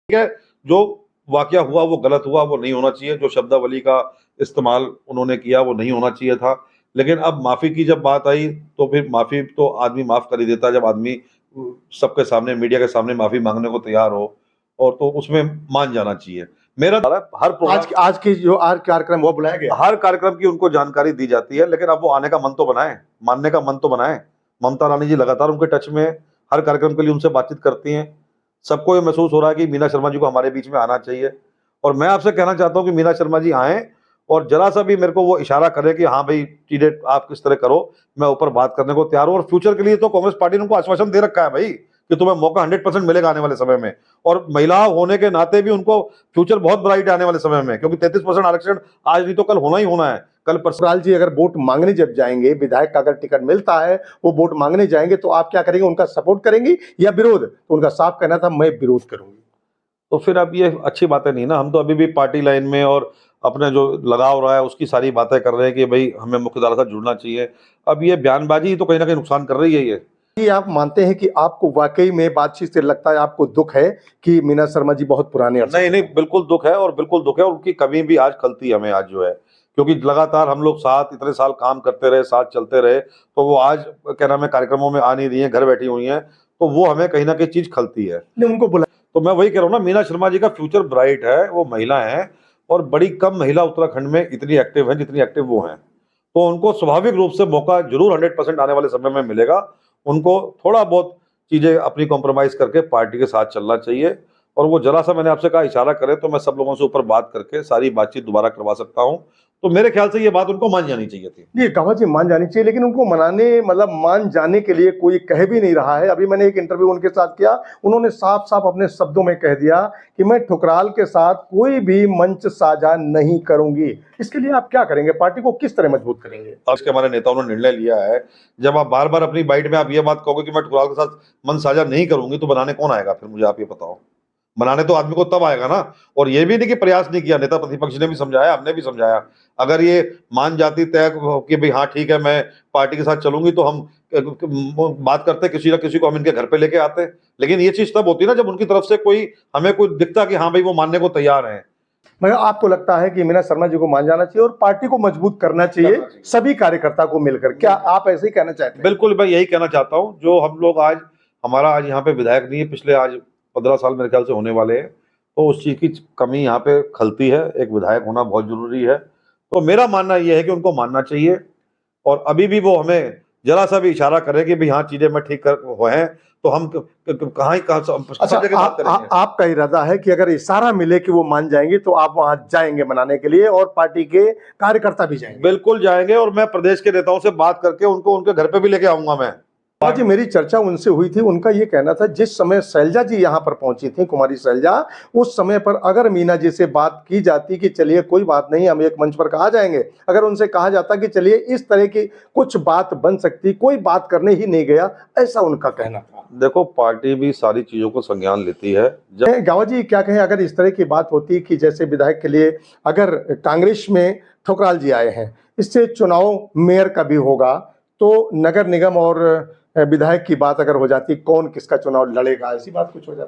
है, जो वाकया हुआ वो गलत हुआ, वो नहीं होना चाहिए। जो शब्दावली का इस्तेमाल उन्होंने किया वो नहीं होना चाहिए था। लेकिन अब माफ़ी की जब बात आई तो फिर माफ़ी तो आदमी माफ़ कर ही देता है जब आदमी सबके सामने, मीडिया के सामने माफ़ी माँगने को तैयार हो, और तो उसमें मान जाना चाहिए। मेरा हर प्रोग्राम आज कार्यक्रम वो बुलाया गया, हर कार्यक्रम की उनको जानकारी दी जाती है, लेकिन अब वो आने का मन तो बनाएँ, मानने का मन तो बनाएँ। ममता रानी जी लगातार उनके टच में, हर कार्यक्रम के लिए उनसे बातचीत करती हैं। सबको ये महसूस हो रहा है कि मीना शर्मा जी को हमारे बीच में आना चाहिए, और मैं आपसे कहना चाहता हूँ कि मीना शर्मा जी आएँ और ज़रा-सा भी मेरे को वो इशारा करें कि हाँ भई, चीज़ें आप किस तरह करो, मैं ऊपर बात करने को तैयार हूँ। और फ्यूचर के लिए तो कांग्रेस पार्टी ने उनको आश्वासन दे रखा है भई, कि तुम्हें मौका 100% मिलेगा आने वाले समय में, और महिला होने के नाते भी उनको फ्यूचर बहुत ब्राइट है आने वाले समय में, क्योंकि 33% आरक्षण आज नहीं तो कल होना ही होना है। कल परसों ससुराल जी अगर वोट मांगने जब जाएंगे, विधायक का अगर टिकट मिलता है, वो वोट मांगने जाएंगे तो आप क्या करेंगे? उनका सपोर्ट करेंगी या विरोध? तो उनका साफ कहना था मैं विरोध करूंगी। तो फिर अब ये अच्छी बातें नहीं ना, हम तो अभी भी पार्टी लाइन में और अपने जो लगाव रहा है उसकी सारी बातें कर रहे हैं कि भाई हमें मुख्यधारा से जुड़ना चाहिए। अब ये बयानबाजी तो कहीं न कहीं नुकसान कर रही है ये। ये आप मानते हैं कि आपको वाकई में बातचीत से लगता है, आपको दुख है कि मीना शर्मा जी बहुत पुराने अरसे नहीं, नहीं, बिल्कुल दुःख है, और बिल्कुल दुःख है, और उनकी कमी भी आज खलती है हमें आज जो है। क्योंकि लगातार हम लोग साथ इतने साल काम करते रहे, साथ चलते रहे, तो वो आज क्या नाम है कार्यक्रमों में आ नहीं रही हैं, घर बैठी हुई हैं, तो वो हमें कहीं न कहीं चीज़ खलती है। ने उनको बुला तो मैं वही कह रहा हूँ ना, मीना शर्मा जी का फ्यूचर ब्राइट है, वो महिला हैं, और बड़ी कम महिला उत्तराखंड में इतनी एक्टिव हैं जितनी एक्टिव वो हैं। तो उनको स्वाभाविक रूप से मौका ज़रूर 100% आने वाले समय में मिलेगा। उनको थोड़ा बहुत चीज़ें अपनी कॉम्प्रोमाइज़ करके पार्टी के साथ चलना चाहिए, और वो ज़रा-सा मैंने आपसे कहा इशारा करें तो मैं सब लोगों से ऊपर बात करके सारी बातचीत दोबारा करवा सकता हूँ। तो मेरे ख्याल से ये बात उनको मान जानी चाहिए थी। जी, कहा जी मान जानी चाहिए, लेकिन उनको मनाने मतलब मान जाने के लिए कोई कह भी नहीं रहा है। अभी मैंने एक इंटरव्यू उनके साथ किया, उन्होंने साफ-साफ अपने शब्दों में कह दिया कि मैं ठुकराल के साथ कोई भी मंच साझा नहीं करूँगी। इसके लिए आप क्या करेंगे? पार्टी को किस तरह मजबूत करेंगे? आज के हमारे नेताओं ने निर्णय लिया है, जब आप बार-बार अपनी बाइट में आप ये बात कहोगे कि मैं ठुकराल के साथ मंच साझा नहीं करूँगी, तो बनाने कौन आएगा फिर, मुझे आप ये बताओ? बनाने तो आदमी को तब आएगा ना। और ये भी नहीं कि प्रयास नहीं किया, नेता प्रतिपक्ष ने भी समझाया, हमने भी समझाया। अगर ये मान जाती तय कि भई हाँ ठीक है, मैं पार्टी के साथ चलूँगी, तो हम बात करते किसी न किसी को हम इनके घर पे लेके आते। लेकिन ये चीज़ तब होती है ना जब उनकी तरफ से कोई हमें कोई दिखता कि हाँ भाई वो मानने को तैयार हैं। मगर आपको लगता है कि मीना शर्मा जी को मान जाना चाहिए और पार्टी को मजबूत करना चाहिए, सभी कार्यकर्ता को मिलकर। क्या आप ऐसे ही कहना चाहते हैं? बिल्कुल, मैं यही कहना चाहता हूँ, जो हम लोग आज हमारा आज यहाँ पे विधायक नहीं है, पिछले आज 15 साल मेरे ख्याल से होने वाले हैं, तो उस चीज़ की कमी यहाँ पे खलती है, एक विधायक होना बहुत ज़रूरी है। तो मेरा मानना ये है कि उनको मानना चाहिए, और अभी भी वो हमें ज़रा-सा भी इशारा करें कि भई हाँ, चीज़ें मैं ठीक कर वो हैं, तो हम क क कहाँ ही कहाँ अच्छा, सब जगह बात करेंगे। आपका इरादा है कि अगर इशारा मिले कि वो मान जाएँगी, तो आप वहाँ जाएँगे मनाने के लिए और पार्टी के कार्यकर्ता भी जाएँगे? बिल्कुल जाएँगे, और मैं प्रदेश के नेताओं से बात करके उनको उनके घर पे भी लेके आऊँगा मैं। हाँ जी, मेरी चर्चा उनसे हुई थी, उनका ये कहना था जिस समय शैलजा जी यहाँ पर पहुँची थीं, कुमारी शैलजा, उस समय पर अगर मीना जी से बात की जाती कि चलिए कोई बात नहीं, हम एक मंच पर कहाँ जाएँगे। अगर उनसे कहा जाता कि चलिए इस तरह की कुछ बात बन सकती, कोई बात करने ही नहीं गया, ऐसा उनका कहना था। देखो, पार्टी भी सारी चीज़ों को संज्ञान लेती है। जब गावा जी क्या कहें, अगर इस तरह की बात होती कि जैसे विधायक के लिए अगर कांग्रेस में ठुकराल जी आए हैं, इससे चुनाव मेयर का भी होगा, तो नगर निगम और विधायक की बात अगर हो जाती, कौन किसका चुनाव लड़ेगा, ऐसी बात कुछ हो जाती?